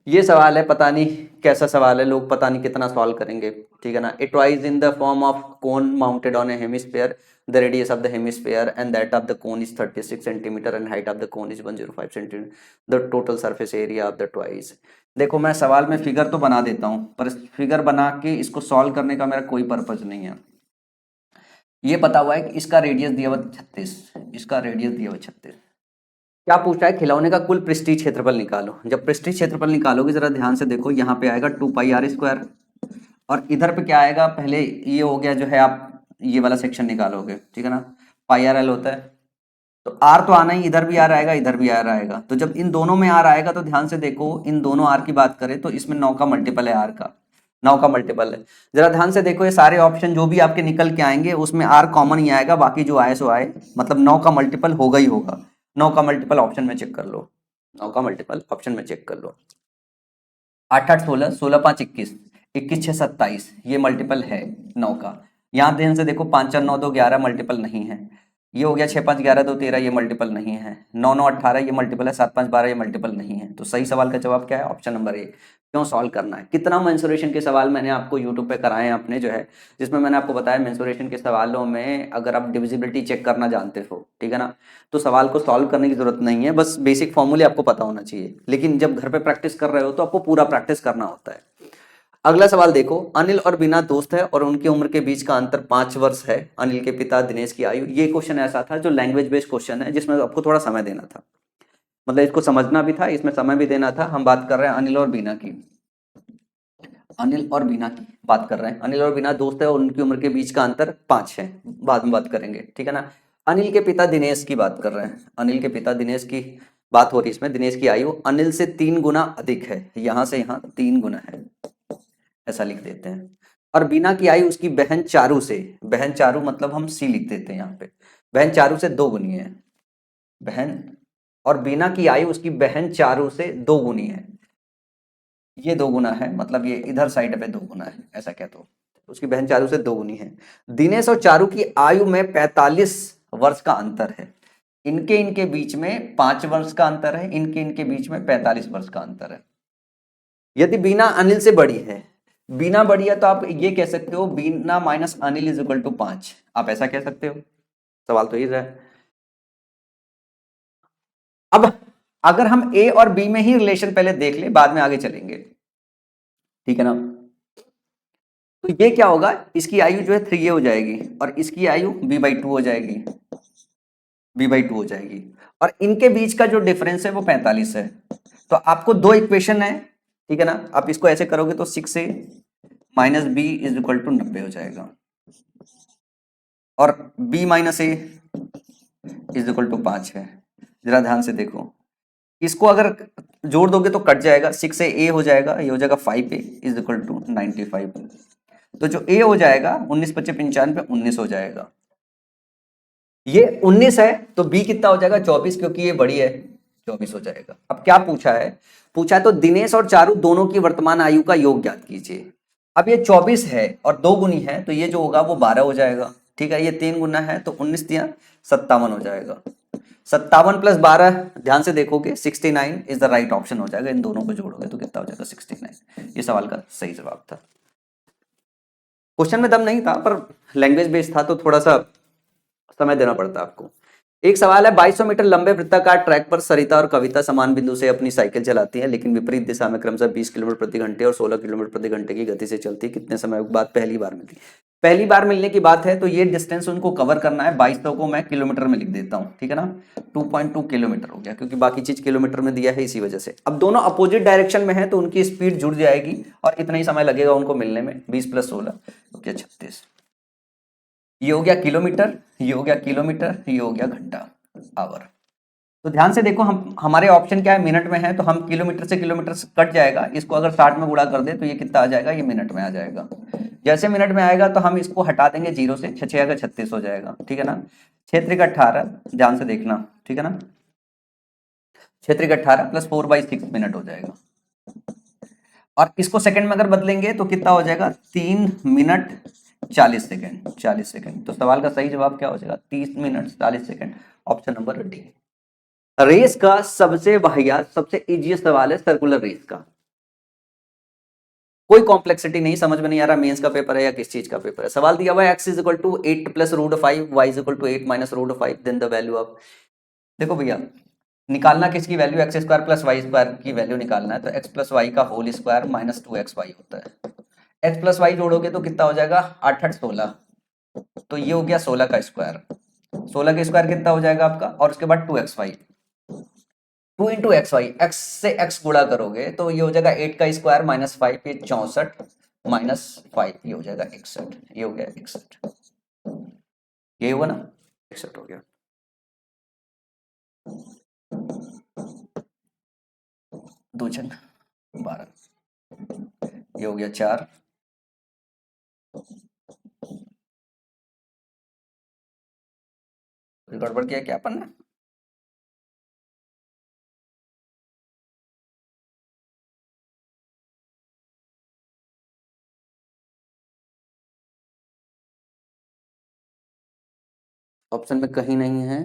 ये सवाल है, पता नहीं कैसा सवाल है, लोग पता नहीं कितना सॉल्व करेंगे, ठीक है ना। It wise in the form of cone mounted on A hemisphere, the radius of the hemisphere and that of the cone is 36 centimetre and height of the cone is 105 centimetre, the total surface area of the twice. देखो मैं सवाल में figure तो बना देता हूँ, पर figure बना के इसको सॉल्व करने का मेरा कोई पर्पज नहीं है। ये पता हुआ है कि इसका रेडियस दिया हुआ 36, इसका रेडियस दिया हुआ 36, क्या पूछा है, खिलौने का कुल पृष्ठीय क्षेत्रफल निकालो। जब पृष्ठीय क्षेत्रफल निकालोगे जरा ध्यान से देखो, यहाँ पे आएगा 2 पाई r स्क्वायर, और इधर पे क्या आएगा, पहले ये हो गया जो है, आप ये वाला सेक्शन निकालोगे, ठीक है ना, पाई आर एल होता है, तो आर तो आना ही, इधर भी आर आएगा, इधर भी आर आएगा, तो जब इन दोनों में आर आएगा तो ध्यान से देखो, इन दोनों आर की बात करें तो इसमें 9 का मल्टीपल है, आर का 9 का मल्टीपल है। जरा ध्यान से देखो, ये सारे ऑप्शन जो भी आपके निकल के आएंगे उसमें आर कॉमन ही आएगा, बाकी जो आए सो आए, मतलब 9 का मल्टीपल होगा ही होगा। 9 का मल्टीपल ऑप्शन में चेक कर लो, 9 का मल्टीपल ऑप्शन में चेक कर लो, 8 8 16, 16 5 21, 21 6 27, ये मल्टीपल है 9 का। यहाँ ध्यान से देखो, 5 4 9 2 11 मल्टीपल नहीं है, ये हो गया 6 5 11 2 13, ये मल्टीपल नहीं है, 9 9 18 ये मल्टीपल है, 7 5 12 ये मल्टीपल नहीं है। तो सही सवाल का जवाब क्या है, ऑप्शन नंबर ए। क्यों सॉल्व करना है, कितना मेंसुरेशन के सवाल मैंने आपको यूट्यूब पे कराए हैं अपने जो है, जिसमें मैंने आपको बताया मेंसुरेशन के सवालों में अगर आप डिविजिबिलिटी चेक करना जानते हो, ठीक है ना, तो सवाल को सॉल्व करने की जरूरत नहीं है, बस बेसिक फॉर्मूले आपको पता होना चाहिए, लेकिन जब घर पे प्रैक्टिस कर रहे हो तो आपको पूरा प्रैक्टिस करना होता है। अगला सवाल देखो, अनिल और बीना दोस्त है और उनकी उम्र के बीच का अंतर 5 वर्ष है। अनिल के पिता दिनेश की आयु, ये क्वेश्चन ऐसा था जो लैंग्वेज बेस्ड क्वेश्चन है, जिसमें आपको थोड़ा समय देना था, मतलब इसको समझना भी था, इसमें समय भी देना था। हम बात कर रहे हैं अनिल और बीना की, अनिल और बीना की बात कर रहे हैं। अनिल और बीना दोस्त है और उनकी उम्र के बीच का अंतर 5 है, बाद में बात करेंगे, ठीक है ना। अनिल के पिता दिनेश की बात कर रहे हैं, अनिल के पिता दिनेश की बात हो रही है इसमें। दिनेश की आयु अनिल से 3 गुना अधिक है, यहां से यहां 3 गुना है, ऐसा लिख देते हैं। और बीना की आयु उसकी बहन चारू से, बहन चारू मतलब हम सी लिख देते हैं यहाँ पे, बहन चारू से 2 गुनी है, बहन, और बीना की आयु उसकी बहन चारू से 2 गुनी है, ये 2 गुना है, मतलब ये इधर साइड पे 2 गुना है, ऐसा क्या, तो उसकी बहन चारू से 2 गुनी है। दिनेश और चारू की आयु में 45 वर्ष का अंतर है, इनके इनके बीच में 5 वर्ष का अंतर है, इनके इनके बीच में 45 वर्ष का अंतर है। यदि बीना अनिल से बड़ी है, बीना बड़ी है तो आप ये कह सकते हो Bina minus Anil is equal to 5, आप ऐसा कह सकते हो, सवाल तो ये है। अब अगर हम ए और बी में ही रिलेशन पहले देख ले, बाद में आगे चलेंगे, ठीक है ना। तो ये क्या होगा, इसकी आयु जो है 3a हो जाएगी और इसकी आयु b/2 हो जाएगी, b/2 हो जाएगी, और इनके बीच का जो डिफरेंस है वो 45 है। तो आपको 2 इक्वेशन है, ठीक है ना, आप इसको ऐसे करोगे तो 6a minus b is equal to 90 हो जाएगा, और b minus a is equal to 5 है। जरा ध्यान से देखो, इसको अगर जोड़ दोगे तो कट जाएगा, 6 ए हो जाएगा, ये हो जाएगा 5a इज इक्वल टू 95। तो जो a हो जाएगा 19 25 95 19 हो जाएगा, ये 19 है, तो b कितना हो जाएगा 24, क्योंकि ये बड़ी है, 24 हो जाएगा। अब क्या पूछा है, पूछा है तो दिनेश और चारू दोनों की वर्तमान आयु का योग ज्ञात कीजिए। अब ये 24 है और 2 गुनी है, तो ये जो होगा वो 12 हो जाएगा, ठीक है, ये 3 गुना है तो 19 दिया 57 हो जाएगा, 57 प्लस 12, ध्यान से देखोगे 69 इज द राइट ऑप्शन हो जाएगा, इन दोनों को जोड़ोगे तो कितना हो जाएगा 69, ये सवाल का सही जवाब था। क्वेश्चन में दम नहीं था पर लैंग्वेज बेस्ड था तो थोड़ा सा समय देना पड़ता आपको। एक सवाल है, 2200 मीटर लंबे वृत्ताकार ट्रैक पर सरिता और कविता समान बिंदु से अपनी साइकिल चलाती हैं, लेकिन विपरीत दिशा में क्रमशः 20 किलोमीटर प्रति घंटे और 16 किलोमीटर प्रति घंटे की गति से चलती है, कितने समय बाद पहली बार मिलती? पहली बार मिलने की बात है तो ये डिस्टेंस उनको कवर करना है, 2200 को मैं किलोमीटर में लिख देता हूँ, ठीक है ना, 2.2 किलोमीटर हो गया, क्योंकि बाकी चीज किलोमीटर में दिया है इसी वजह से। अब दोनों अपोजिट डायरेक्शन में है तो उनकी स्पीड जुड़ जाएगी और इतना ही समय लगेगा उनको मिलने में, 20 + 16 ओके 36। ये हो गया किलोमीटर, ये हो गया किलोमीटर, ये हो गया घंटा आवर। तो ध्यान से देखो, हम हमारे ऑप्शन क्या है, मिनट में है, तो हम किलोमीटर से किलोमीटर से कट जाएगा, इसको अगर 60 में गुणा कर दे तो ये कितना आ जाएगा, ये मिनट में आ जाएगा। जैसे मिनट में आएगा तो हम इसको हटा देंगे 0 से, 6 का 36 हो जाएगा, ठीक है ना, 6 का 18, ध्यान से देखना, ठीक है ना, 6 का 18 + 4/6 मिनट हो जाएगा। और इसको सेकंड में अगर बदलेंगे तो कितना हो जाएगा, 3 मिनट 40 सेकंड, 40 सेकंड। तो सवाल का सही जवाब क्या हो जाएगा, 30 minute 40 second, option number D. Race का सबसे वाहियात सबसे इजीएस्ट सवाल है सर्कुलर रेस का, कोई कॉम्प्लेक्सिटी नहीं, समझ में नहीं आ रहा मेंस का पेपर है या किस चीज का पेपर है। सवाल दिया हुआ है x = 8 + √5, y = 8 - √5, then the value of. देखो भैया, निकालना किसकी वैल्यू, x² + y² की वैल्यू निकालना है, तो x + y का होल स्क्वायर - 2xy होता है। x + y जोड़ोगे तो कितना हो जाएगा, 8 8 16, तो ये हो गया 16 का स्क्वायर, 16 का स्क्वायर कितना हो जाएगा आपका, और उसके बाद 2xy, 2 into x y, x से एक्स गुणा करोगे तो ये हो जाएगा 8 का स्क्वायर माइनस 5, ये 64 माइनस 5, ये हो जाएगा 61, ये हो गया 61, ये हुआ ना 61 हो गया। दो छन 12, ये हो गया 4, गड़बड़ किया क्या अपन ने? ऑप्शन में कहीं नहीं है।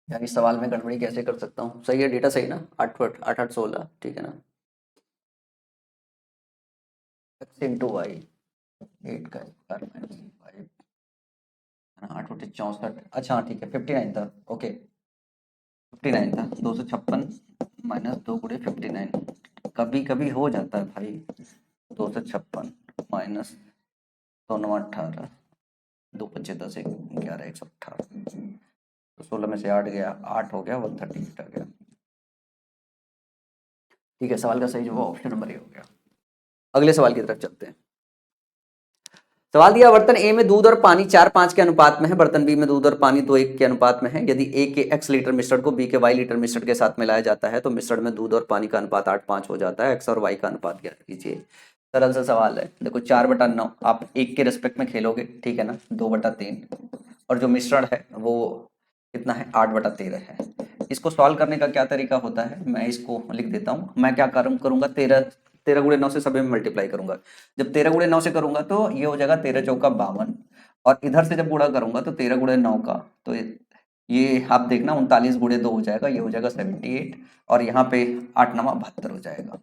यार इस सवाल में गड़बड़ी कैसे कर सकता हूँ? सही है डेटा, सही ना? 8 8 8 16, ठीक है ना? एक्स इंटू वाई, 8 का स्क्वायर माइनस 5, 8 बटे 64, अच्छा हाँ ठीक है 59 था, ओके 59 था, 256 माइनस 2 गुणे 59, कभी कभी हो जाता है भाई। 256 माइनस 2 9 18, 2 5 10 11 118, तो 16 में से 8 गया, 8 हो गया, 138 आ गया। ठीक है, सवाल का सही जवाब ऑप्शन नंबर ए हो गया। अगले सवाल की तरफ चलते हैं। सवाल दिया, बर्तन ए में दूध और पानी 4:5 के अनुपात में है, बर्तन बी में दूध और पानी 2:1 के अनुपात में है। यदि ए के x लीटर मिश्रण को बी के y लीटर मिश्रण के साथ मिलाया जाता है तो मिश्रण में दूध और पानी का अनुपात 8:5 हो जाता है। x और y का अनुपात ज्ञात कीजिए। सरल सा सवाल है, देखो 4/9 आप एक के रिस्पेक्ट में खेलोगे, ठीक है ना, 2/3, और जो मिश्रण है वो कितना है, 8/13 है। इसको सॉल्व करने का क्या तरीका होता है, मैं इसको लिख देता हूँ। मैं क्या करूँगा, 13 गुणे 9 से सभी में मल्टीप्लाई करूंगा। जब 13 गुणे 9 से करूंगा तो ये हो जाएगा 13 चौका 52, और इधर से जब गुणा करूंगा तो 13 गुणे 9 का, तो ये आप देखना 39 गुणे 2 हो जाएगा, ये हो जाएगा 78, और यहाँ पे 8 9 72 हो जाएगा।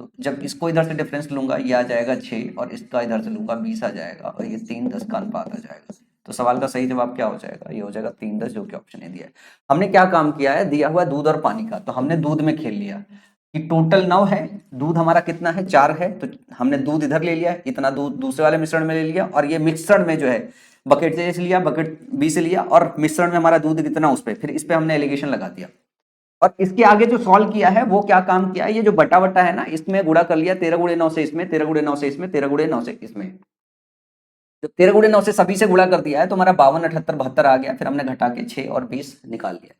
तो जब इसको इधर से डिफरेंस लूंगा ये आ जाएगा 6, और इसका इधर से लूंगा 20 आ जाएगा, और ये 3 10 का अनुपात आ जाएगा। तो सवाल का सही जवाब क्या हो जाएगा, ये हो जाएगा 3 10, जो कि ऑप्शन ए दिया है। हमने क्या काम किया है, दिया हुआ दूध और पानी का, तो हमने दूध में खेल लिया कि टोटल 9 है, दूध हमारा कितना है 4 है, तो हमने दूध इधर ले लिया, इतना दूध दूसरे वाले मिश्रण में ले लिया, और ये मिश्रण में जो है बकेट से लिया, बकेट बी से लिया, और मिश्रण में हमारा दूध कितना उस पर, फिर इस पे हमने एलिगेशन लगा दिया। और इसके आगे जो सॉल्व किया है वो क्या काम किया है, ये जो बटा बटा है ना, इसमें गुणा कर लिया 13 गुणे 9 से इसमें, 13 गुणे 9 से इसमें, 13 गुणे 9 से इसमें। जब 13 गुणे 9 से सभी से गुणा कर दिया है तो हमारा 52 78 72 आ गया, फिर हमने घटा के 6 और 20 निकाल लिया।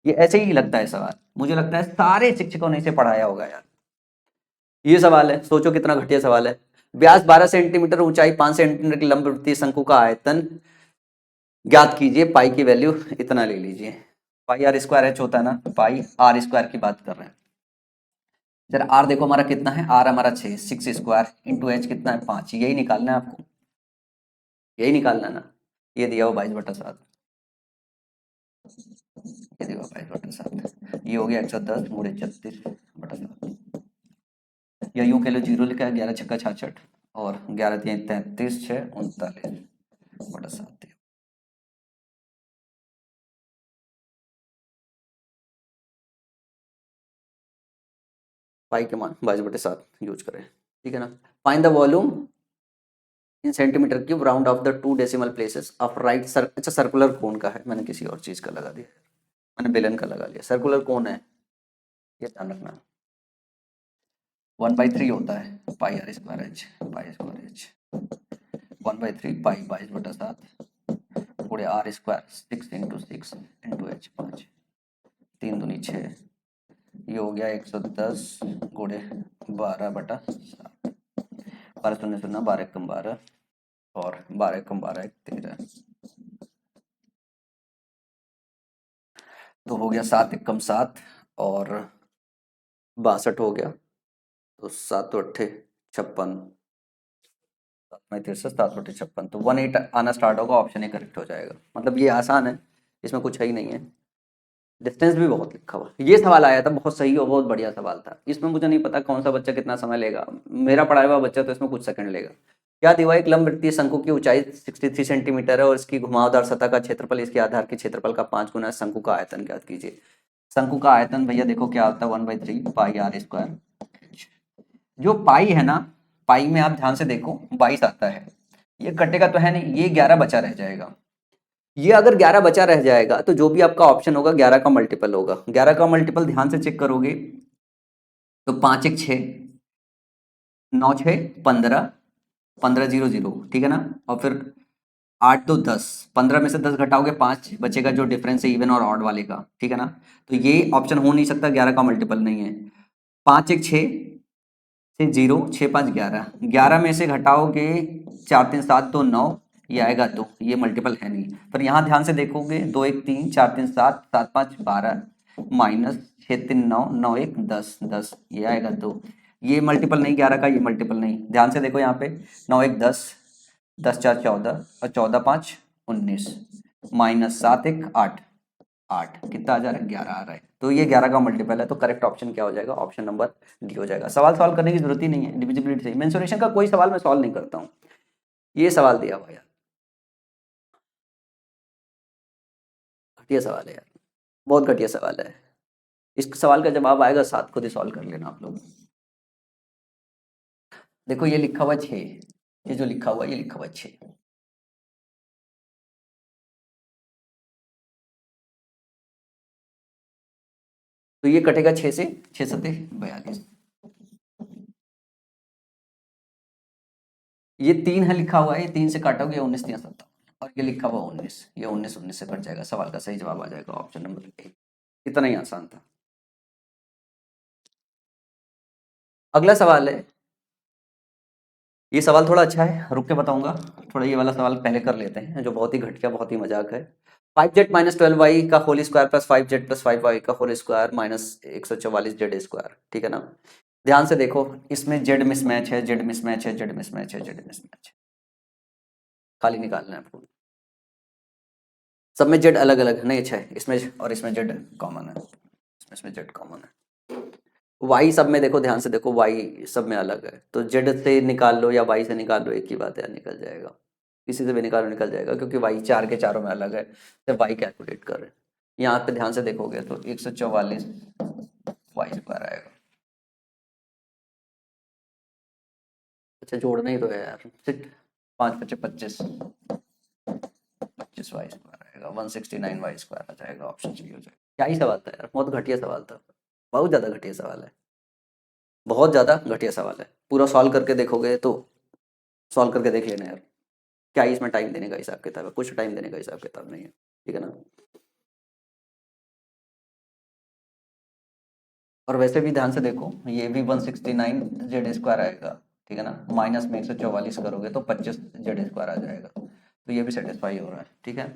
ये ऐसे ही लगता है सवाल, मुझे लगता है सारे शिक्षकों ने इसे पढ़ाया होगा यार। ये सवाल है, सोचो कितना घटिया सवाल है। व्यास 12 सेंटीमीटर, ऊंचाई 5 सेंटीमीटर की लंबवृत्तीय शंकु का आयतन ज्ञात कीजिए, पाई की वैल्यू इतना ले लीजिए। पाई आर स्क्वायर एच होता है ना, पाई आर स्क्वायर की बात कर रहे हैं। जरा आर देखो हमारा कितना है, आर हमारा 6 स्क्वायर इंटू एच कितना है 5, यही निकालना है आपको, यही निकालना है ना। ये दिया हो 22/7, ये दिया 22/7, ये हो गया 110 गुणे 36/7, या यूं कह लो 0 लिखा है, 11 छक्का 66, और 11 3 33 6 39/7। पाई के मान 22/7 यूज करें, ठीक है ना। Find the volume in centimetre cube round of the 2 decimal places of right अच्छा सर्कुलर कोन का है, मैंने किसी और चीज का लगा दिया, मैंने बेलन का लगा लिया, सर्कुलर कोन है, ये ध्यान रखना। 1/3 होता है pi r square H, pi square H 1/3 pi 22/7 गुणे r square 6 into 6 into H 5, 3 दूनी 6, ये हो गया 110 गुणे 12/7, 12 शून्य शून्य 12 कम 12, और 12 कम 12 13, तो हो गया 7 एकम 7 और 62 हो गया, तो 7 तो 8 56, 7 7 8 56, तो 18 आना स्टार्ट होगा, ऑप्शन ए करेक्ट हो जाएगा। मतलब ये आसान है, इसमें कुछ है ही नहीं है। डिस्टेंस भी बहुत लिखा हुआ, ये सवाल आया था बहुत सही और बहुत बढ़िया सवाल था। इसमें मुझे नहीं पता कौन सा बच्चा कितना समय लेगा, मेरा पढ़ाया हुआ बच्चा तो इसमें कुछ सेकंड लेगा। क्या दिया, एक लंबवृत्तीय शंकु की ऊंचाई 63 सेंटीमीटर है और इसकी घुमावदार सतह का क्षेत्रफल इसके आधार के क्षेत्रफल का 5 गुना, शंकु का आयतन ज्ञात कीजिए। शंकु का आयतन भैया देखो क्या होता है, 1/3 पाई आर स्क्वायर। जो पाई है ना, पाई में आप ध्यान से देखो 22 आता है, ये कटेगा तो है नहीं, ये 11 बचा रह जाएगा, ये अगर 11 बचा रह जाएगा तो जो भी आपका ऑप्शन होगा 11 का मल्टीपल होगा। 11 का मल्टीपल ध्यान से चेक करोगे तो 5 1 6, 9 6 15, 15 0 0, ठीक है ना। और फिर 8 2 10, 15 में से 10 घटाओगे 5 बचेगा, जो डिफरेंस है इवन और ऑड वाले का, ठीक है ना। तो ये ऑप्शन हो नहीं सकता, 11 का मल्टीपल नहीं है। 5 1 6 से 0, 6 5 11, 11 में से घटाओगे 4 3 7 तो 9, ये आएगा 2, ये मल्टीपल है नहीं। पर यहाँ ध्यान से देखोगे 2 1 3, 4 3 7, 7 5 12, माइनस 6 3 9, 9 1 10, 10, ये आएगा 2, ये मल्टीपल नहीं 11 का, ये मल्टीपल नहीं। ध्यान से देखो यहाँ पे 9 1 10, 10 4 14 और 14 5 19, माइनस 7 1 8, 8 कितना आ जा रहा है, 11 आ रहा है। तो ये 11 का मल्टीपल है, तो करेक्ट ऑप्शन क्या हो जाएगा, ऑप्शन नंबर डी हो जाएगा। सवाल सॉल्व करने की जरूरत ही नहीं है, डिविजिबिलिटी से। मेंसुरेशन का कोई सवाल मैं सॉल्व नहीं करता हूँ, ये सवाल दिया हुआ यार, घटिया सवाल है यार, बहुत घटिया सवाल है। इस सवाल का जवाब आएगा 7, खुद ही सॉल्व कर लेना आप लोग। देखो ये लिखा हुआ 6, ये जो लिखा हुआ ये लिखा हुआ 6, तो ये कटेगा 6 से, 6 सत्ते 42, ये 3 है लिखा हुआ है, ये 3 से काटोगे 19 3 17, और ये लिखा हुआ 19, ये 19 19 से कट जाएगा। सवाल का सही जवाब आ जाएगा ऑप्शन नंबर ए। इतना ही आसान था। अगला सवाल है, ये सवाल थोड़ा अच्छा है, रुक के बताऊंगा। थोड़ा ये वाला सवाल पहले कर लेते हैं, जो बहुत ही घटिया, बहुत ही मजाक है। 5z माइनस 12y का whole square plus 5z plus 5y का whole square minus 144z square, ठीक है ना। ध्यान से देखो, इसमें जेड मिसमैच है, जेड मिसमैच है, जेड मिसमैच है, जेड मिसमैच है, खाली निकालना है आपको। सब में जेड अलग अलग नहीं, अच्छा है, इसमें और इसमें जेड कॉमन है, इसमें जेड कॉमन है। वाई सब में देखो, ध्यान से देखो, वाई सब में अलग है, तो जेड से निकाल लो या वाई से निकाल लो, एक ही बात है, निकल जाएगा। किसी से भी निकालो निकल जाएगा, क्योंकि वाई चार के चारों में अलग है, तो वाई कैलकुलेट कर रहे हैं। यहाँ पे ध्यान से देखोगे तो 144 वाई स्क्वायर आएगा। अच्छा जोड़ना ही तो है यार, 5 5 25, 25 वाई स्क्वायर आएगा, 169 वाई स्क्वायर आ जाएगा, ऑप्शन सी हो जाएगा। क्या ही सवाल था यार, बहुत घटिया सवाल था, बहुत ज़्यादा घटिया सवाल है, बहुत ज़्यादा घटिया सवाल है। पूरा सॉल्व करके देखोगे तो, सॉल्व करके देख लेना यार, क्या ही इसमें टाइम देने का हिसाब किताब है, कुछ टाइम देने का हिसाब किताब नहीं है, ठीक है ना। और वैसे भी ध्यान से देखो, ये भी 169 जेड स्क्वायर आएगा, ठीक है ना। माइनस में 144 करोगे तो 25 जेड स्क्वायर आ जाएगा, तो ये भी सेटिस्फाई हो रहा है, ठीक है।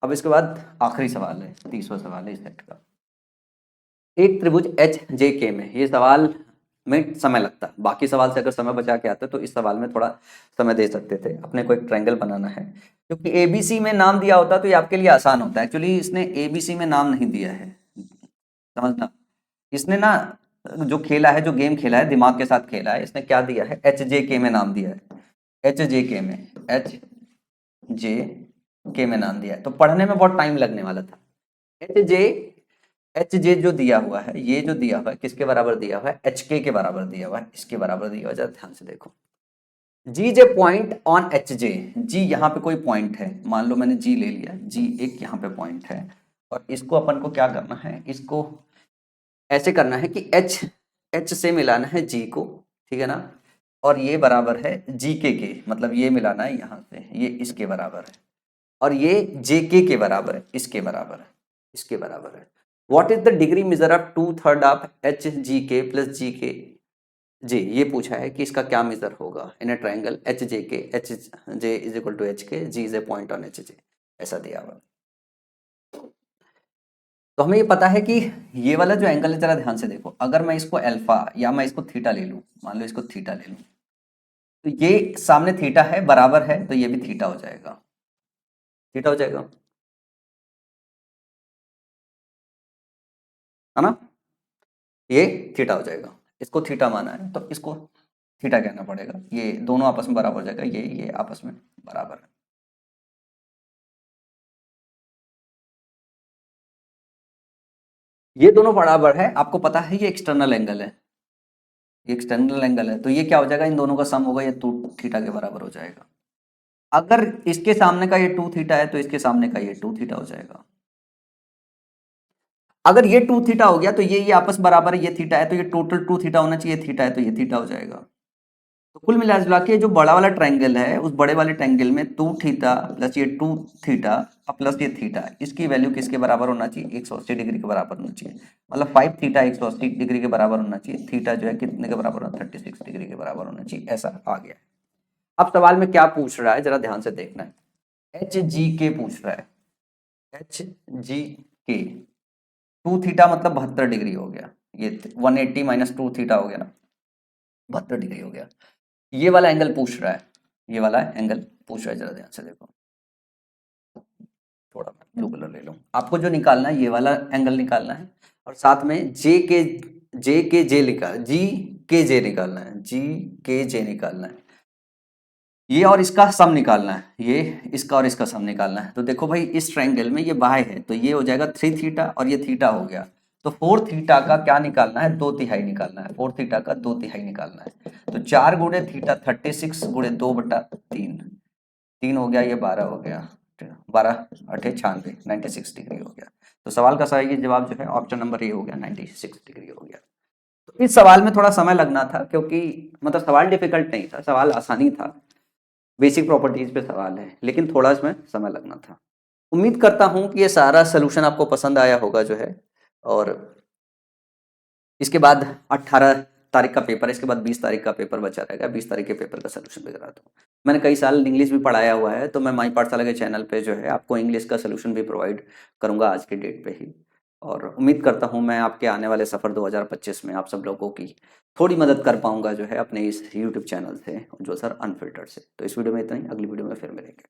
अब इसके बाद आखिरी सवाल है, 30वां सवाल है इस सेट का। एक त्रिभुज एच जे के में, ये सवाल में समय लगता है, बाकी सवाल से अगर समय बचा के आता तो इस सवाल में थोड़ा समय दे सकते थे। अपने को एक ट्रायंगल बनाना है, क्योंकि एबीसी में नाम दिया होता तो ये आपके लिए आसान होता है। एक्चुअली इसने एबीसी में नाम नहीं दिया है, समझना। इसने ना जो खेला है, जो गेम खेला है, दिमाग के साथ खेला है। इसने क्या दिया है, एच जे के में नाम दिया है, एच जे के में, एच जे के में नाम दिया है, तो पढ़ने में बहुत टाइम लगने वाला था। एच जे जो दिया हुआ है, ये जो दिया हुआ है किसके बराबर दिया हुआ है, एच के बराबर दिया हुआ है, इसके बराबर दिया हुआ है। जरा ध्यान से देखो, जी जे पॉइंट ऑन एच जे, जी यहाँ पे कोई पॉइंट है, मान लो मैंने जी ले लिया, जी एक यहाँ पे पॉइंट है, और इसको अपन को क्या करना है, इसको ऐसे करना है कि एच एच से मिलाना है जी को, ठीक है ना। और ये बराबर है जी के, मतलब ये मिलाना है यहाँ से, ये इसके बराबर है, और ये जे के बराबर है, इसके बराबर है, इसके बराबर है। What is the degree measure of 2/3 of H G के प्लस जी के जे, ये पूछा है कि इसका क्या मेजर होगा इन ए triangle H J K, H J is equal to H K, G is a point on H J, ऐसा दिया हुआ। तो हमें ये पता है कि ये वाला जो एंगल है, जरा ध्यान से देखो, अगर मैं इसको अल्फा या मैं इसको थीटा ले लूं, मान लो इसको थीटा ले लूं, तो ये सामने थीटा है, बराबर है, तो ये भी थीटा हो जाएगा, थीटा हो जाएगा, है ना। ये थीटा हो जाएगा, इसको थीटा माना है तो इसको थीटा कहना पड़ेगा। ये दोनों आपस में बराबर हो जाएगा, ये आपस में बराबर है। ये दोनों बराबर है, आपको पता है ये एक्सटर्नल एंगल है, ये एक्सटर्नल एंगल है, तो ये क्या हो जाएगा, इन दोनों का सम होगा, ये 2 थीटा के बराबर हो जाएगा। अगर इसके सामने का ये 2 थीटा है तो इसके सामने का ये 2 थीटा हो जाएगा। अगर ये 2 थीटा हो गया तो ये आपस बराबर है, ये थीटा है तो ये टोटल 2 थीटा होना चाहिए, थीटा है तो ये थीटा हो जाएगा। तो कुल मिला जुला के जो बड़ा वाला ट्रायंगल है उस बड़े वाले ट्रायंगल में 2 थीटा प्लस ये 2 थीटा प्लस ये थीटा, इसकी वैल्यू किसके बराबर होना चाहिए? 180 डिग्री के बराबर होना चाहिए। मतलब 5 थीटा 180 डिग्री के बराबर होना चाहिए, थीटा जो है कितने के बराबर होना? 36 डिग्री के बराबर होना चाहिए, ऐसा आ गया है। अब सवाल में क्या पूछ रहा है जरा ध्यान से देखना है। एच जी के पूछ रहा है, एच जी के 2 थीटा मतलब 72 डिग्री हो गया, ये 180 माइनस 2 थीटा हो गया ना, 72 डिग्री हो गया। ये वाला एंगल पूछ रहा है, ये वाला एंगल पूछ रहा है, जरा ध्यान से देखो। थोड़ा मैं ब्लू कलर ले लूँ। आपको जो निकालना है ये वाला एंगल निकालना है और साथ में जे के जे निकाल जी के जे निकालना है, जी के जे निकालना है। ये और इसका सम निकालना है, ये इसका और इसका सम निकालना है। तो देखो भाई इस ट्रायंगल में ये बाह्य है तो ये हो जाएगा 3 थीटा और ये थीटा हो गया। तो 4 थीटा का क्या निकालना है? 2 तिहाई निकालना है। 4 थीटा का 2 तिहाई निकालना है। तो 4 गुणे थीटा 36 गुणे 2/3, 3 हो गया, ये 12 हो गया, 12 अठे 96, 96 डिग्री हो गया। तो सवाल का सही जवाब जो है ऑप्शन नंबर ए हो गया, 96 डिग्री हो गया। तो इस सवाल में थोड़ा समय लगना था क्योंकि मतलब सवाल डिफिकल्ट नहीं था, सवाल आसानी था, बेसिक प्रॉपर्टीज पे सवाल है, लेकिन थोड़ा इसमें समय लगना था। उम्मीद करता हूं कि ये सारा सोल्यूशन आपको पसंद आया होगा जो है। और इसके बाद 18 तारीख का पेपर है, इसके बाद 20 तारीख का पेपर बचा रहेगा। 20 तारीख के पेपर का सोल्यूशन भी करा दूँ। मैंने कई साल इंग्लिश भी पढ़ाया हुआ है तो मैं माई पाठशाला के चैनल पे जो है आपको इंग्लिश का सोल्यूशन भी प्रोवाइड करूंगा आज के डेट पे ही। और उम्मीद करता हूं मैं आपके आने वाले सफ़र 2025 में आप सब लोगों की थोड़ी मदद कर पाऊंगा जो है अपने इस यूट्यूब चैनल से, जो सर अनफिल्टर्ड से। तो इस वीडियो में इतना ही, अगली वीडियो में फिर मिलेंगे।